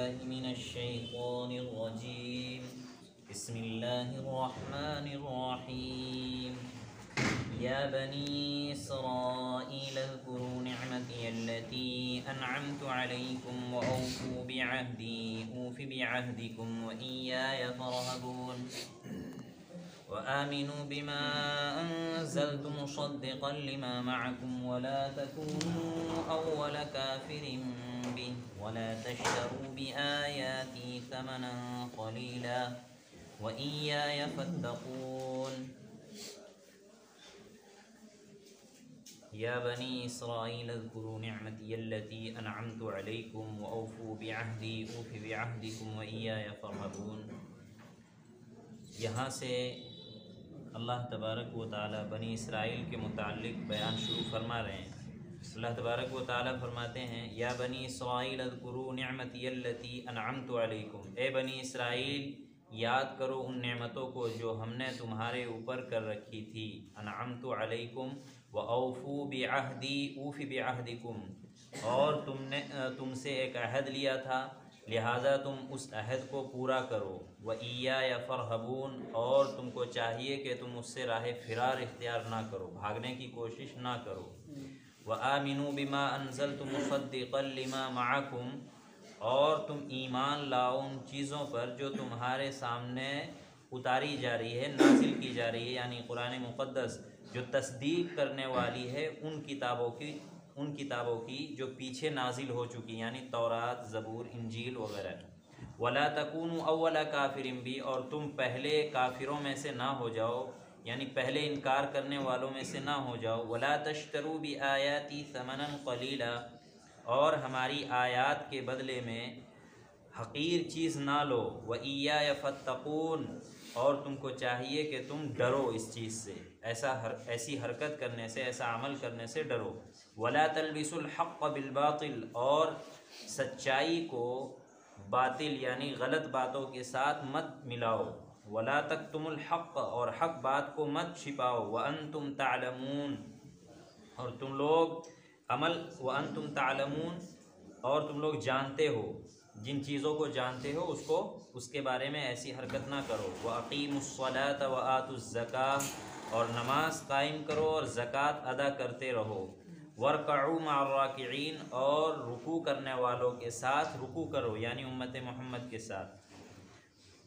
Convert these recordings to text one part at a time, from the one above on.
बिल्लाहि मिनश्शैतानिर्रजीम बिस्मिल्लाहिर्रहमानिर्रहीम या बनी इस्राईल अज़्कुरू निअमती अल्लती अनअमतु अलैकुम व औफू बिअहदी ऊफ़ि बिअहदिकुम व इय्याय फ़रहबून व आमिनू बिमा अंज़लतु मुसद्दिक़न लिमा मअकुम व ला तकूनू अव्वल काफ़िरिन बिहि व ला तश्तरू बिआयाती थमनन क़लीला व इय्याय फ़त्तक़ून या बनी इस्राईल अज़्कुरू निअमती अल्लती अनअमतु अलैकुम व औफू बिअहदी ऊफ़ि बिअहदिकुम व इय्याय फ़रहबून। यहाँ से अल्लाह तबारक व तआला बनी इसराइल के मुताल्लिक़ बयान शुरू फरमा रहे हैं। अल्लाह तबारक व तआला फरमाते हैं या बनी इसराइल अज़्कुरू निअमती अल्लती अनअमतु अलैकुम, ए बनी इसराइल याद करो उन नेमतों को जो हमने तुम्हारे ऊपर कर रखी थी। अनअमतु अलैकुम व औफू बिअहदी ऊफ़ि बिअहदिकुम, और तुमसे एक अहद लिया था, लिहाजा तुम उस अहद को पूरा करो। व इय्याय फ़रहबून, और तुमको चाहिए कि तुम उससे राह फ़िरार इख्तियार ना करो, भागने की कोशिश ना करो। व आमिनू बिमा अंज़लतु मुसद्दिक़न लिमा मअकुम, और तुम ईमान लाओ उन चीज़ों पर जो तुम्हारे सामने उतारी जा रही है, नाजिल की जा रही है, यानी कुरान मुक़द्दस जो तस्दीक करने वाली है उन किताबों की जो पीछे नाजिल हो चुकी, यानी तौरात, ज़बूर, इंजील वगैरह। वला तकूनु अव्वल काफ़िरिन बी, और तुम पहले काफिरों में से ना हो जाओ, यानी पहले इनकार करने वालों में से ना हो जाओ। वला तश्तरू बि आयाती समनन क़लीला, और हमारी आयात के बदले में हक़ीर चीज़ ना लो। व इय्याय फ़त्तक़ून, और तुमको चाहिए कि तुम डरो इस चीज़ से, ऐसी हरकत करने से, ऐसा अमल करने से डरो। वला तलबिसुल हक़्क़ बिल बातिल, और सच्चाई को बातिल यानी गलत बातों के साथ मत मिलाओ। वला तक्तुमुल हक़्क़, और हक़ बात को मत छिपाओ। व अंतुम तालमून, और तुम लोग और तुम लोग जानते हो, जिन चीज़ों को जानते हो उसके बारे में ऐसी हरकत ना करो। व अक़ीमुस्सलात व आतुज़्ज़काह, और नमाज कायम करो और ज़कात अदा करते रहो। वरकऊ मअर्राकिईन, और रुकू करने वालों के साथ रुकू करो, यानी उम्मत मोहम्मद के साथ।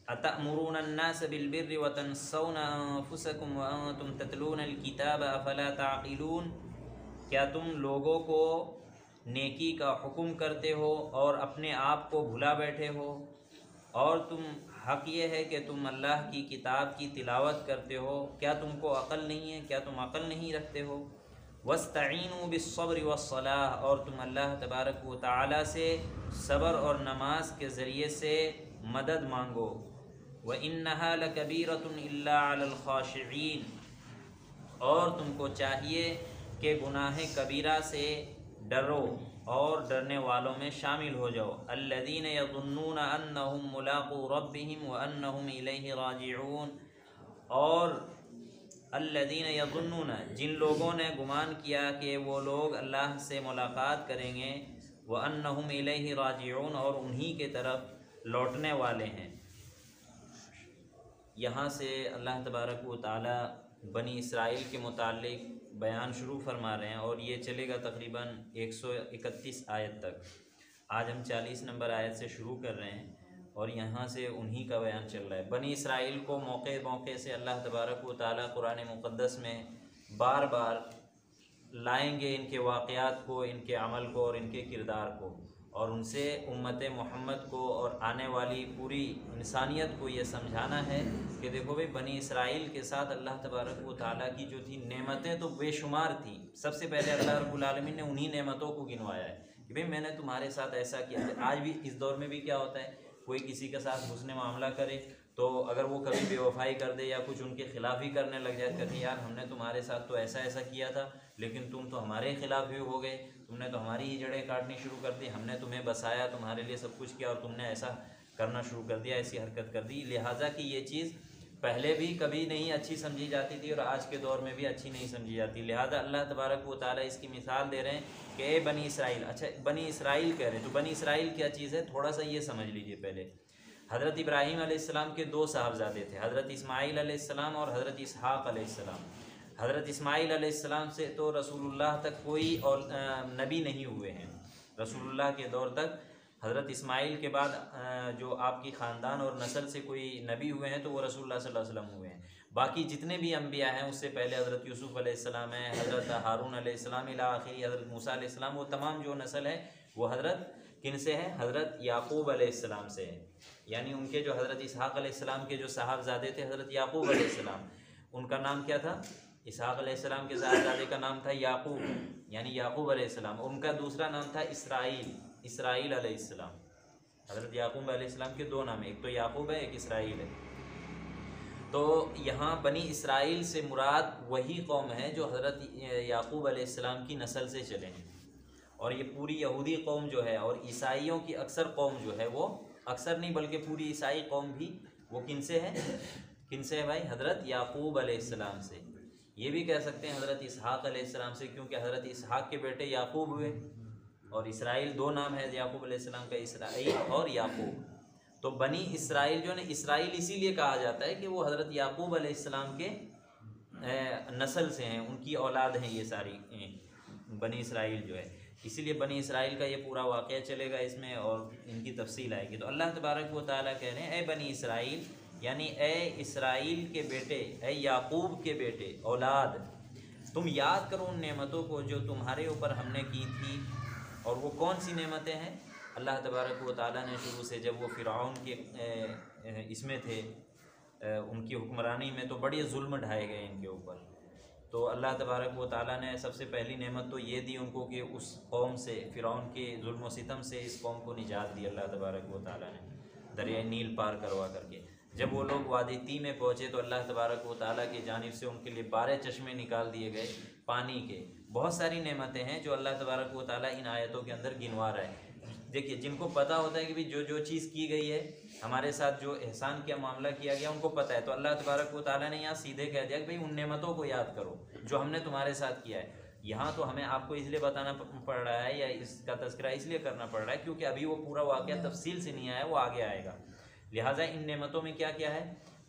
अतअमुरून अन्नास बिलबिर्रि व तंसौना अनफुसकुम व अंतुम ततलूनल किताब अफला ताक़िलून, क्या तुम लोगों को नेकी का हुक्म करते हो और अपने आप को भुला बैठे हो? और तुम हक़ ये है कि तुम अल्लाह की किताब की तिलावत करते हो, क्या तुमको अक़ल नहीं है? क्या तुम अक़ल नहीं रखते हो? वस्तईनु बिस्सब्रि वस्सलाह, और तुम अल्लाह तबारक व तआला से सब्र और नमाज के ज़रिए से मदद मांगो। व इन्नहा लकबीरतुन इल्ला अलल ख़ाशिईन, और तुमको चाहिए कि गुनाह कबीरा से डरो और डरने वालों में शामिल हो जाओ। अल्लज़ीन यज़ुन्नून अन्नहुम मुलाक़ू रब्बिहिम व अन्नहुम इलैहि राजिऊन, और अल्लज़ीन यज़ुन्नून, जिन लोगों ने गुमान किया कि वो लोग अल्लाह से मुलाकात करेंगे। व अन्नहुम इलैहि राजिऊन, और उन्हीं के तरफ लौटने वाले हैं। यहाँ से अल्लाह तबारक व तआला बनी इसराइल के मुताल्लिक़ बयान शुरू फरमा रहे हैं, और ये चलेगा तकरीबन 131 आयत तक। आज हम 40 नंबर आयत से शुरू कर रहे हैं, और यहाँ से उन्हीं का बयान चल रहा है। बनी इसराइल को मौके मौके से अल्लाह तबारक व तआला कुरान मुक़द्दस में बार बार लाएंगे इनके वाक़यात को, इनके अमल को और इनके किरदार को, और उनसे उम्मत मोहम्मद को और आने वाली पूरी इंसानियत को ये समझाना है कि देखो भाई, बनी इसराइल के साथ अल्लाह तबारक व तआला की जो थी नेमतें तो बेशुमार थी। सबसे पहले अल्लाह रब्बुल आलमीन ने उन्हीं नेमतों को गिनवाया है कि भाई मैंने तुम्हारे साथ ऐसा किया है। आज भी इस दौर में भी क्या होता है, कोई किसी के साथ हुस्न मामला करे तो अगर वो कभी बेवफाई कर दे या कुछ उनके ख़िलाफ़ ही करने लग जाए, कहते यार हमने तुम्हारे साथ तो ऐसा ऐसा किया था, लेकिन तुम तो हमारे ख़िलाफ़ ही हो गए, तुमने तो हमारी ही जड़ें काटनी शुरू कर दी, हमने तुम्हें बसाया, तुम्हारे लिए सब कुछ किया, और तुमने ऐसा करना शुरू कर दिया, ऐसी हरकत कर दी। लिहाजा कि ये चीज़ पहले भी कभी नहीं अच्छी समझी जाती थी और आज के दौर में भी अच्छी नहीं समझी जाती। लिहाजा अल्लाह तबारक व तआला इसकी मिसाल दे रहे हैं कि ए बनी इसराइल। अच्छा, बनी इसराइल कह रहे हैं तो बनी इसराइल क्या चीज़ है, थोड़ा सा ये समझ लीजिए। पहले हज़रत इब्राहीम अलैहिस्सलाम के दो साहबजादे थे, हज़रत इस्माईल अलैहिस्सलाम और हज़रत इसहाक़ अलैहिस्सलाम। हज़रत इस्माईल अलैहिस्सलाम से तो रसूलुल्लाह तक कोई और नबी नहीं हुए हैं। रसूलुल्लाह के दौर तक हज़रत इस्माईल के बाद जो आपकी ख़ानदान और नस्ल से कोई नबी हुए हैं तो वो रसूलुल्लाह सल्लल्लाहु अलैहि वसल्लम हुए हैं। बाकी जितने भी अम्बिया हैं उससे पहले हज़रत यूसुफ़ अलैहिस्सलाम है, हज़रत हारून अलैहिस्सलाम इला आखिरी हज़रत मूसा अलैहिस्सलाम, वो तमाम जो नस्ल है वो हज़रत किन से है, हज़रत याक़ूब अलैहिस्सलाम से है। यानी उनके जो हज़रत इसहाक़ अलैहिस्सलाम के जो साहबजादे थे हज़रत याक़ूब अलैहिस्सलाम, उनका नाम क्या था, इसहाक़ अलैहिस्सलाम के साहबजादे का नाम था याक़ूब यानी याक़ूब अलैहिस्सलाम। उनका दूसरा नाम था इसराइल अलैहिस्सलाम। हज़रत याक़ूब अलैहिस्सलाम के दो नाम है, एक तो याक़ूब है, एक इसराइल है। तो यहाँ बनी इसराइल से मुराद वही कौम है जो हज़रत याक़ूब अलैहिस्सलाम की नस्ल से चले हैं। और ये पूरी यहूदी कौम जो है और ईसाइयों की अक्सर कौम जो है, वो अक्सर नहीं बल्कि पूरी ईसाई कौम भी वो किन से है, किन से है भाई, हज़रत याक़ूब अलैहिस्सलाम से। ये भी कह सकते हैं हज़रत इसहाक़ अलैहिस्सलाम से, क्योंकि हज़रत इसहाक़ के बेटे याक़ूब हुए। और इसराइल दो नाम है याक़ूब अलैहिस्सलाम का, इसराइल और याक़ूब। तो बनी इसराइल जो है ना, इसराइल इसीलिए कहा जाता है कि वो हज़रत याक़ूब अलैहिस्सलाम के नस्ल से हैं, उनकी औलाद हैं ये सारी बनी इसराइल जो है। इसीलिए बनी इसराइल का ये पूरा वाक़या चलेगा इसमें और इनकी तफसील आएगी। तो अल्लाह तबारक व तआला कह रहे हैं ए बनी इसराइल, यानी ए इसराइल के बेटे, ए याक़ूब के बेटे, औलाद, तुम याद करो उन नेमतों को जो तुम्हारे ऊपर हमने की थी। और वो कौन सी नेमतें हैं, अल्लाह तबारक व तआला ने शुरू से जब वो फ़िरऔन के इसमें थे, उनकी हुक्मरानी में, तो बड़े जुल्म ढाए गए इनके ऊपर। तो अल्लाह तबारक व तआला ने सबसे पहली नेमत तो ये दी उनको कि उस कौम से, फ़िरऔन के जुल्म व सितम से इस कौम को निजात दी अल्लाह तबारक व तआला ने, दरिया नील पार करवा करके। जब वो लोग वादी ती में पहुँचे तो अल्लाह तबारक व तआला की जानिब से उनके लिए 12 चश्मे निकाल दिए गए पानी के। बहुत सारी नेमतें हैं जो अल्लाह तबारक व तआला इन आयतों के अंदर गिनवा रहा है। देखिए, जिनको पता होता है कि भाई जो चीज़ की गई है हमारे साथ, जो एहसान किया, मामला किया गया, उनको पता है, तो अल्लाह तबारक व तआला ने यहाँ सीधे कह दिया कि भाई उन नेमतों को याद करो जो हमने तुम्हारे साथ किया है। यहाँ तो हमें आपको इसलिए बताना पड़ रहा है या इसका तज़किरा इसलिए करना पड़ रहा है क्योंकि अभी वो पूरा वाक़या तफसील से नहीं आया, वो आगे आएगा। लिहाजा इन नेमतों में क्या क्या है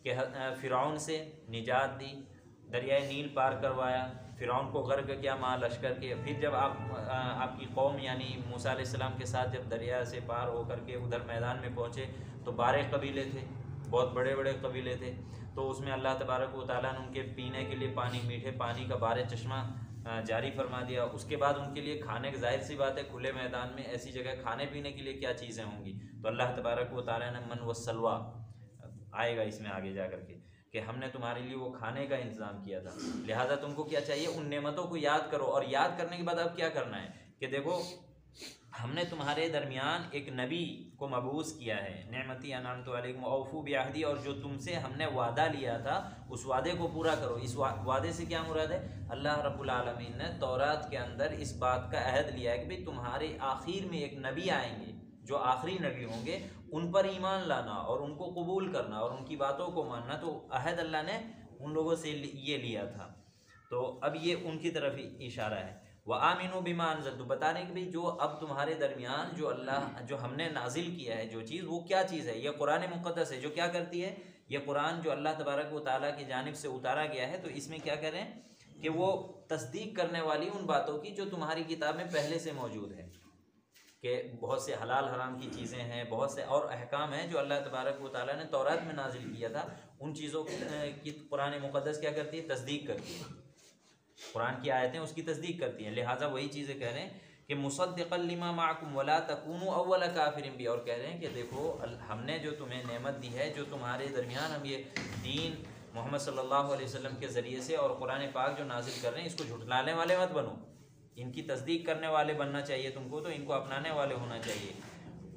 कि फ़िरऔन से निजात दी, दरियाए नील पार करवाया, फ़िरऔन को गर्क किया माँ लश्कर के। फिर जब आपकी कौम यानी मूसा अलैहिस्सलाम के साथ जब दरिया से पार होकर के उधर मैदान में पहुँचे तो 12 कबीले थे, बहुत बड़े बड़े कबीले थे। तो उसमें अल्लाह तबारक व तआला ने उनके पीने के लिए पानी, मीठे पानी का 12 चश्मा जारी फरमा दिया। उसके बाद उनके लिए खाने की, जाहिर सी बात है खुले मैदान में ऐसी जगह खाने पीने के लिए क्या चीज़ें होंगी, तो अल्लाह तबारक व तआला ने मन व सलवा आएगा इसमें आगे जा कर के कि हमने तुम्हारे लिए वो खाने का इंतज़ाम किया था। लिहाजा तुमको क्या चाहिए, उन नेमतों को याद करो। और याद करने के बाद अब क्या करना है कि देखो, हमने तुम्हारे दरमियान एक नबी को मबूस किया है, नेमती अनअमतु अलैकुम औफू बिअहदी, और जो तुमसे हमने वादा लिया था उस वादे को पूरा करो। इस वादे से क्या मुराद है, अल्लाह रब्बुल आलमीन ने तौरात के अंदर इस बात का अहद लिया है कि भाई तुम्हारे आखिर में एक नबी आएंगे, जो आखिरी नबी होंगे, उन पर ईमान लाना और उनको कबूल करना और उनकी बातों को मानना। तो अहद अल्लाह ने उन लोगों से ये लिया था। तो अब ये उनकी तरफ ही इशारा है। व आमिनु बिमा अनज़लतु, बता रहे कि भाई जो अब तुम्हारे दरमियान जो अल्लाह, जो हमने नाजिल किया है जो चीज़, वो क्या चीज़ है, यह कुरान मुक़द्दस है। जो क्या करती है, यह कुरान जो अल्लाह तबारक व तआला की जानिब से उतारा गया है, तो इसमें क्या करें कि वो तस्दीक करने वाली उन बातों की जो तुम्हारी किताब में पहले से मौजूद है, कि बहुत से हलाल हराम की चीज़ें हैं, बहुत से और अहकाम हैं जो अल्लाह तबारक व तआला ने तौरात में नाजिल किया था। उन चीज़ों की कुरान मुक़द्दस क्या करती है, तस्दीक करती है। कुरान की आयतें उसकी तस्दीक करती हैं। लिहाजा वही चीज़ें कह रहे हैं कि मुसद्दिक़न लिमा माअकुम वला तकूनु अव्वल काफ़िरिन भी, और कह रहे हैं कि देखो हमने जो तुम्हें नेमत दी है, जो तुम्हारे दरमियान हम ये दीन मोहम्मद सल्लल्लाहु अलैहि वसल्लम के ज़रिए से और कुरान पाक जो नाजिल कर रहे हैं, इसको झुठलाने वाले मत बनो, इनकी तस्दीक करने वाले बनना चाहिए तुमको, तो इनको अपनाने वाले होना चाहिए।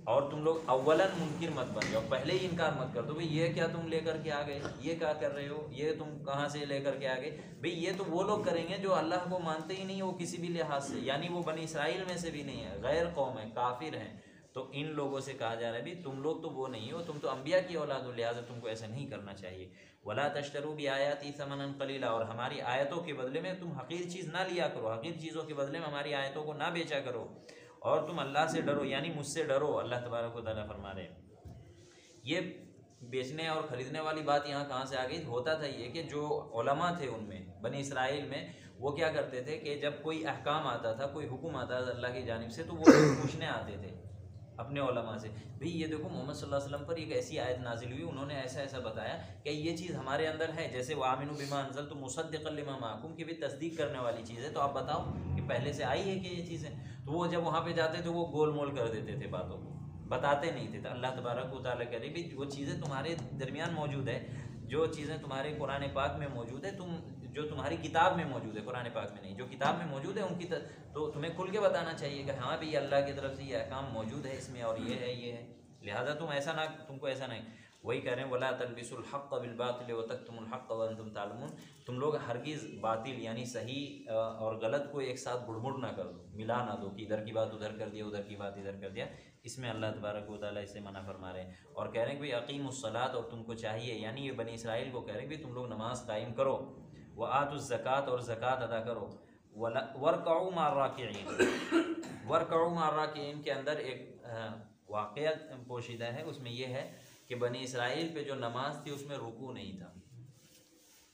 और तुम लोग अव्वलन मुनकिर मत बन जाओ, पहले ही इनकार मत कर दो, भाई ये क्या तुम लेकर के आ गए, ये क्या कर रहे हो, ये तुम कहाँ से लेकर के आ गए। भाई ये तो वो लोग करेंगे जो अल्लाह को मानते ही नहीं, वो किसी भी लिहाज से, यानी वो बनी इसराइल में से भी नहीं है, गैर कौम है, काफिर हैं, तो इन लोगों से कहा जा रहा है भी तुम लोग तो वो नहीं हो, तुम तो अम्बिया की औलाद हो, लिहाजा तुमको ऐसा नहीं करना चाहिए। वला तश्तरू भी आयाती समनन कलीला, और हमारी आयतों के बदले में तुम हकीर चीज़ ना लिया करो, हकीर चीज़ों के बदले में हमारी आयतों को ना बेचा करो, और तुम अल्लाह से डरो, यानी मुझसे डरो। अल्लाह तबारक व तआला फरमा रहे हैं। ये बेचने और ख़रीदने वाली बात यहाँ कहाँ से आ गई? होता था ये कि जो उलमा थे उनमें बनी इसराइल में, वो क्या करते थे कि जब कोई अहकाम आता था, कोई हुक्म आता था अल्लाह की जानिब से, तो वो पूछने आते थे अपने उलमा से, भाई ये देखो मोहम्मद सल्लल्लाहु अलैहि वसल्लम पर एक ऐसी आयत नाजिल हुई, उन्होंने ऐसा ऐसा बताया कि ये चीज़ हमारे अंदर है, जैसे वो आमिनू बिमा अंज़लतु मुसद्दिक़न लिमा माअकुम की भी तस्दीक करने वाली चीज़ है, तो आप बताओ कि पहले से आई है कि ये चीज़ है। तो वो जब वहाँ पे जाते तो वो गोल मोल कर देते थे बातों को, बताते नहीं थे। तो अल्लाह तबारक व तआला कह रही भी वो चीज़ें तुम्हारे दरमियान मौजूद है, जो चीज़ें तुम्हारे कुरान पाक में मौजूद है, तुम जो तुम्हारी किताब में मौजूद है, कुरान पाक में नहीं, जो किताब में मौजूद है उनकी तो तुम्हें खुल के बताना चाहिए कि हाँ भाई अल्लाह की तरफ से ये अहकाम मौजूद है इसमें, और ये है ये है। लिहाजा तुम ऐसा ना, तुमको ऐसा नहीं, वही कह रहे हैं वला तलबिसुल हक़्क़ बिल बातिल व तक्तुमुल हक़्क़ व अंतुम तालमून, तुम लोग हरगिज़ बातिल यानी सही और गलत को एक साथ बुड़बुड़ ना कर दो, मिला ना दो कि इधर की बात उधर कर दिया, उधर की बात इधर कर दिया। इसमें अल्लाह तबारक व तआला इसे मना फरमा रहे हैं और कह रहे हैं कि भाई अक़ीमुस्सलात, और तुमको चाहिए, यानी ये बनी इसराइल को कह रहे हैं कि तुम लोग नमाज कायम करो, व आतुज़ ज़कात, और ज़कात अदा करो, वर्कऊ मार राकिईन, वर्कऊ मार राकिईन के अंदर एक वाक़या पोशीदा है, उसमें यह है कि बनी इसराइल पे जो नमाज थी उसमें रुकू नहीं था,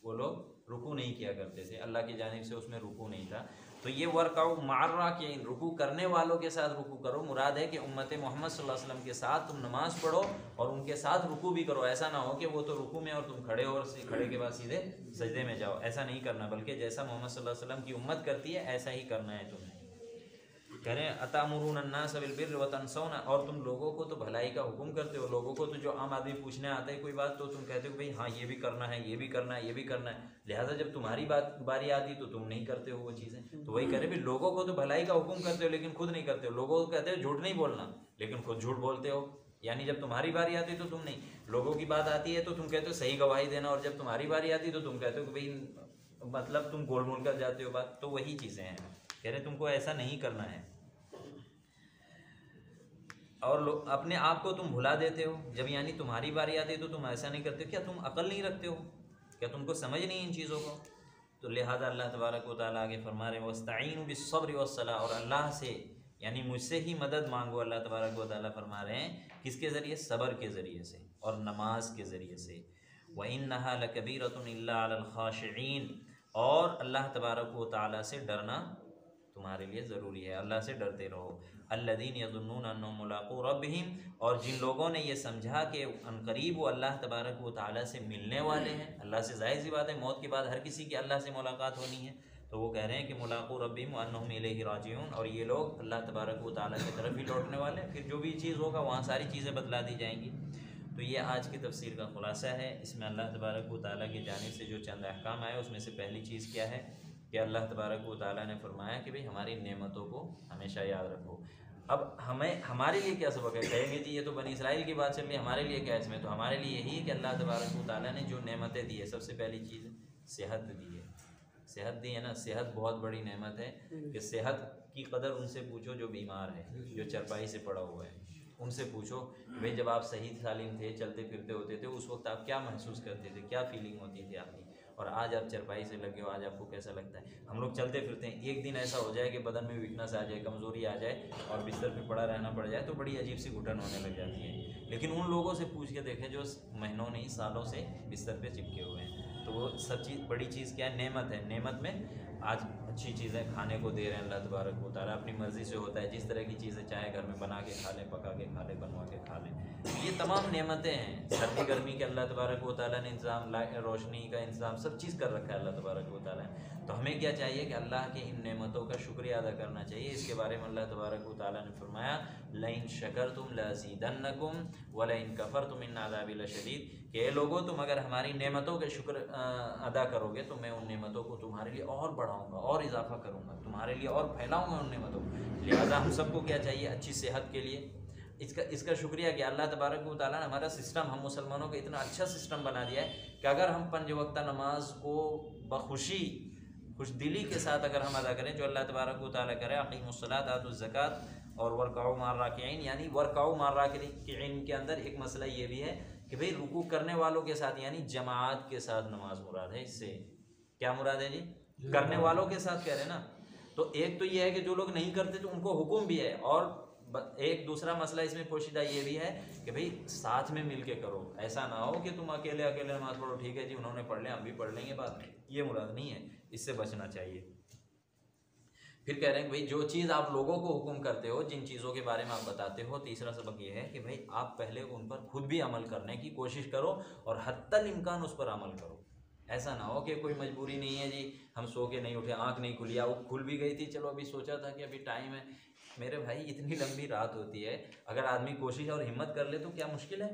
वो लोग रुकू नहीं किया करते थे, अल्लाह की जानिब से उसमें रुकू नहीं था। तो ये वर्कऊ मार राकिईन, रुकू करने वालों के साथ रुकू करो, मुराद है कि उम्मत मोहम्मद सल्लल्लाहु अलैहि वसल्लम के साथ तुम नमाज़ पढ़ो और उनके साथ रुकू भी करो। ऐसा ना हो कि वो तो रुकू में और तुम खड़े हो और खड़े के बाद सीधे सजदे में जाओ, ऐसा नहीं करना, बल्कि जैसा मोहम्मद सल्लल्लाहु अलैहि वसल्लम की उम्मत करती है ऐसा ही करना है तुम्हें। कह रहे हैं अतामुरून अन्नास बिल बिर्रि व तंसौना, और तुम लोगों को तो भलाई का हुक्म करते हो, लोगों को तो जो आम आदमी पूछने आता है कोई बात तो तुम कहते हो भाई हाँ ये भी करना है, ये भी करना है, ये भी करना है, लिहाजा जब तुम्हारी बारी आती तो तुम नहीं करते हो वो चीज़ें। तो वही करे भाई लोगों को तो भलाई का हुक्म करते हो लेकिन खुद नहीं करते हो, लोगों को कहते हो झूठ नहीं बोलना लेकिन खुद झूठ बोलते हो, यानी जब तुम्हारी बारी आती तो तुम नहीं, लोगों की बात आती है तो तुम कहते हो सही गवाही देना, और जब तुम्हारी बारी आती तो तुम कहते हो कि भाई मतलब तुम गोल मोल कर जाते हो बात। तो वही चीज़ें हैं, कह रहे तुमको ऐसा नहीं करना है। और अपने आप को तुम भुला देते हो, जब यानी तुम्हारी बारी आती है तो तुम ऐसा नहीं करते हो। क्या तुम अकल नहीं रखते हो? क्या तुमको समझ नहीं इन चीज़ों को? तो लिहाजा अल्लाह तबारक व तआला आगे फरमा रहे हैं वस्तईनु बिस्सब्रि वस्सलाह, और अल्लाह से यानी मुझसे ही मदद मांगो। अल्लाह तबारक व तआला फरमा रहे हैं किसके ज़रिए? सब्र के ज़रिए से और नमाज के ज़रिए से। व इन्नहा लकबीरतुन इल्ला अलल खाशिईन, और अल्लाह तबारक व तआला से डरना तुम्हारे लिए ज़रूरी है, अल्लाह से डरते रहो। अल्लज़ीन यज़ुन्नून अन्नहुम मुलाक़ू रब्बिहिम, और जिन लोगों ने ये समझा कि अनकरीब वो अल्लाह तबारक व तआला से मिलने वाले हैं, अल्लाह से ज़ाहिर सी बात है मौत के बाद हर किसी की अल्लाह से मुलाकात होनी है, तो वो कह रहे हैं कि मुलाक़ू रब्बिहिम व अन्नहुम इलैहि राजिऊन, और ये लोग अल्लाह तबारक व तआला की तरफ ही लौटने वाले हैं, फिर जो भी चीज़ होगा वहाँ सारी चीज़ें बतला दी जाएंगी। तो ये आज की तफसीर का ख़ुलासा है। इसमें अल्लाह तबारक व तआला की जानिब से जो चंद अहकाम आए उसमें से पहली चीज़ क्या है कि अल्लाह तबारक व तआला ने फरमाया कि भाई हमारी नेमतों को हमेशा याद रखो। अब हमारे लिए क्या सबक है? कहेंगे जी ये तो बनी इसराइल की बात चल रही है, हमारे लिए क्या है इसमें? तो हमारे लिए यही है कि अल्लाह तबारक व तआला ने जो नेमतें दी है, सबसे पहली चीज़ सेहत दी है। सेहत दी है ना, सेहत बहुत बड़ी नेमत है कि सेहत की कदर उनसे पूछो जो बीमार है, जो चरपाई से पड़ा हुआ है, उनसे पूछो भाई जब आप सही सालिम थे, चलते फिरते होते थे, उस वक्त आप क्या महसूस करते थे, क्या फीलिंग होती थी आपकी, और आज आप चरपाई से लगे हो, आज आपको कैसा लगता है? हम लोग चलते फिरते हैं, एक दिन ऐसा हो जाए कि बदन में वीकनेस आ जाए, कमज़ोरी आ जाए और बिस्तर पे पड़ा रहना पड़ जाए तो बड़ी अजीब सी घुटन होने लग जाती है। लेकिन उन लोगों से पूछ के देखें जो महीनों नहीं सालों से बिस्तर पे चिपके हुए हैं, तो वो सब चीज़ बड़ी चीज़ क्या है? नेमत है। नेमत में आज अच्छी चीज़ें खाने को दे रहे हैं अल्लाह तबारक व तआला, अपनी मर्ज़ी से होता है, जिस तरह की चीज़ें चाहे घर में बना के खा लें, पका के खा लें, बनवा के खा लें, ये तमाम नेमतें हैं। सर्दी गर्मी के अल्लाह तबारक व तआला ने इंतज़ाम, रोशनी का इंतज़ाम, सब चीज़ कर रखा है अल्लाह तबारक व तआला। तो हमें क्या चाहिए कि अल्लाह के इन नेमतों का शुक्रिया अदा करना चाहिए। इसके बारे में अल्लाह तबारक व तआला ने फरमाया लइन शकरतुम लज़ीदन्नकुम व लइन कफ़रतुम इन्न अज़ाबी लशदीद, कि लोगों तुम अगर हमारी नेमतों के शुक्र अदा करोगे तो मैं उन नेमतों को तुम्हारे लिए और बढ़ाऊँगा और इजाफ़ा करूँगा, तुम्हारे लिए और फैलाऊँगा उन नेमतों को। लिहाजा हम सबको क्या चाहिए? अच्छी सेहत के लिए इसका शुक्रिया कि अल्लाह तबारक व तआला ने हमारा सिस्टम, हम मुसलमानों का इतना अच्छा सिस्टम बना दिया है कि अगर हम 5 वक्ता नमाज को खुश दिली के साथ अगर हम अदा करें, जो अल्लाह तबारक व तआला करे अक़ीमुस्सलात आतुज़्ज़कात और वर्काउ मार राकिईन, यानी वर्काउ मार राकिईन के अंदर एक मसला ये भी है कि भाई रुकू करने वालों के साथ यानी जमात के साथ नमाज मुराद है। इससे क्या मुराद है जी? करने वालों के साथ कह रहे हैं ना। तो एक तो ये है कि जो लोग नहीं करते तो उनको हुक्म भी है, और एक दूसरा मसला इसमें पोशीदा ये भी है कि भाई साथ में मिल के करो। ऐसा ना हो कि तुम अकेले अकेले नमाज पढ़ो, ठीक है जी उन्होंने पढ़ लिया हम भी पढ़ लेंगे बाद में, ये मुराद नहीं है, इससे बचना चाहिए। फिर कह रहे हैं भाई जो चीज़ आप लोगों को हुक्म करते हो, जिन चीज़ों के बारे में आप बताते हो, तीसरा सबक ये है कि भाई आप पहले उन पर खुद भी अमल करने की कोशिश करो और हत्तल इम्कान उस पर अमल करो। ऐसा ना हो कि कोई मजबूरी नहीं है जी, हम सो के नहीं उठे, आँख नहीं खुली, वो खुल भी गई थी, चलो अभी सोचा था कि अभी टाइम है। मेरे भाई इतनी लंबी रात होती है, अगर आदमी कोशिश और हिम्मत कर ले तो क्या मुश्किल है?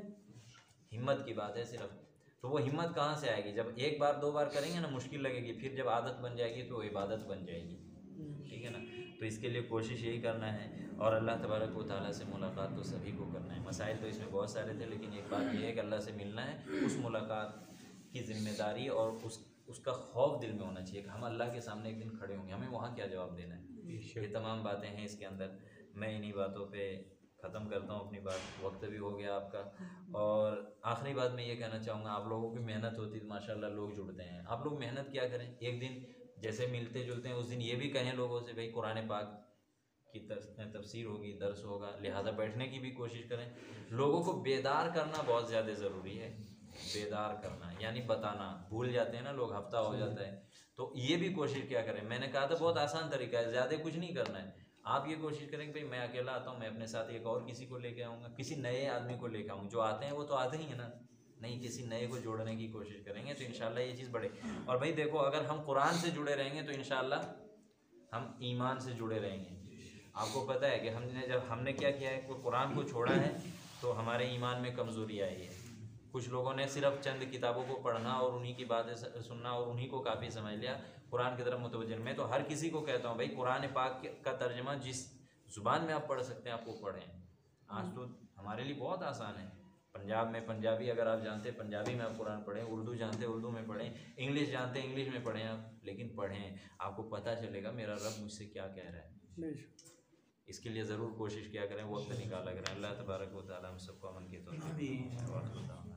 हिम्मत की बात है सिर्फ। तो वो हिम्मत कहाँ से आएगी? जब एक बार दो बार करेंगे ना मुश्किल लगेगी, फिर जब आदत बन जाएगी तो इबादत बन जाएगी, ठीक है ना। तो इसके लिए कोशिश यही करना है, और अल्लाह तबारक व तआला से मुलाकात तो सभी को करना है। मसाइल तो इसमें बहुत सारे थे, लेकिन एक बात यह है कि अल्लाह से मिलना है, उस मुलाकात की जिम्मेदारी और उसका खौफ दिल में होना चाहिए कि हम अल्लाह के सामने एक दिन खड़े होंगे, हमें वहाँ क्या जवाब देना है। ये तमाम बातें हैं इसके अंदर। मैं इन्हीं बातों पे ख़त्म करता हूँ अपनी बात, वक्त भी हो गया आपका। और आखिरी बात मैं ये कहना चाहूँगा, आप लोगों की मेहनत होती है माशाल्लाह, लोग जुड़ते हैं, आप लोग मेहनत क्या करें, एक दिन जैसे मिलते जुलते हैं उस दिन ये भी कहें लोगों से भाई कुरान पाक की तफसीर होगी, दर्स होगा, लिहाजा बैठने की भी कोशिश करें। लोगों को बेदार करना बहुत ज़्यादा ज़रूरी है। बेदार करना यानी बताना, भूल जाते हैं ना लोग, हफ्ता हो जाता है, तो ये भी कोशिश क्या करें। मैंने कहा था बहुत आसान तरीका है, ज़्यादा कुछ नहीं करना है। आप ये कोशिश करें कि भाई मैं अकेला आता हूँ, मैं अपने साथ एक और किसी को लेके आऊँगा, किसी नए आदमी को लेकर आऊँ। जो आते हैं वो तो आते ही हैं ना, नहीं किसी नए को जोड़ने की कोशिश करेंगे तो इंशाल्लाह ये चीज़ बढ़े। और भाई देखो, अगर हम कुरान से जुड़े रहेंगे तो इंशाल्लाह हम ईमान से जुड़े रहेंगे। आपको पता है कि हमने क्या किया है, कुरान को छोड़ा है तो हमारे ईमान में कमज़ोरी आई है। कुछ लोगों ने सिर्फ चंद किताबों को पढ़ना और उन्हीं की बातें सुनना और उन्हीं को काफ़ी समझ लिया, कुरान की तरफ मुतवज्जह। मैं तो हर किसी को कहता हूँ भाई कुरान पाक का तर्जमा जिस ज़ुबान में आप पढ़ सकते हैं आप वो पढ़ें। आज तो हमारे लिए बहुत आसान है, पंजाब में पंजाबी अगर आप जानते हैं पंजाबी में आप कुरान पढ़ें, उर्दू जानते हैं उर्दू में पढ़ें, इंग्लिश जानते हैं इंग्लिश में पढ़ें आप, लेकिन पढ़ें, आपको पता चलेगा मेरा रब मुझसे क्या कह रहा है। इसके लिए ज़रूर कोशिश किया करें, वक्त निकाला करें। अल्लाह तबारक व तआला हम सबको अमल की तौफीक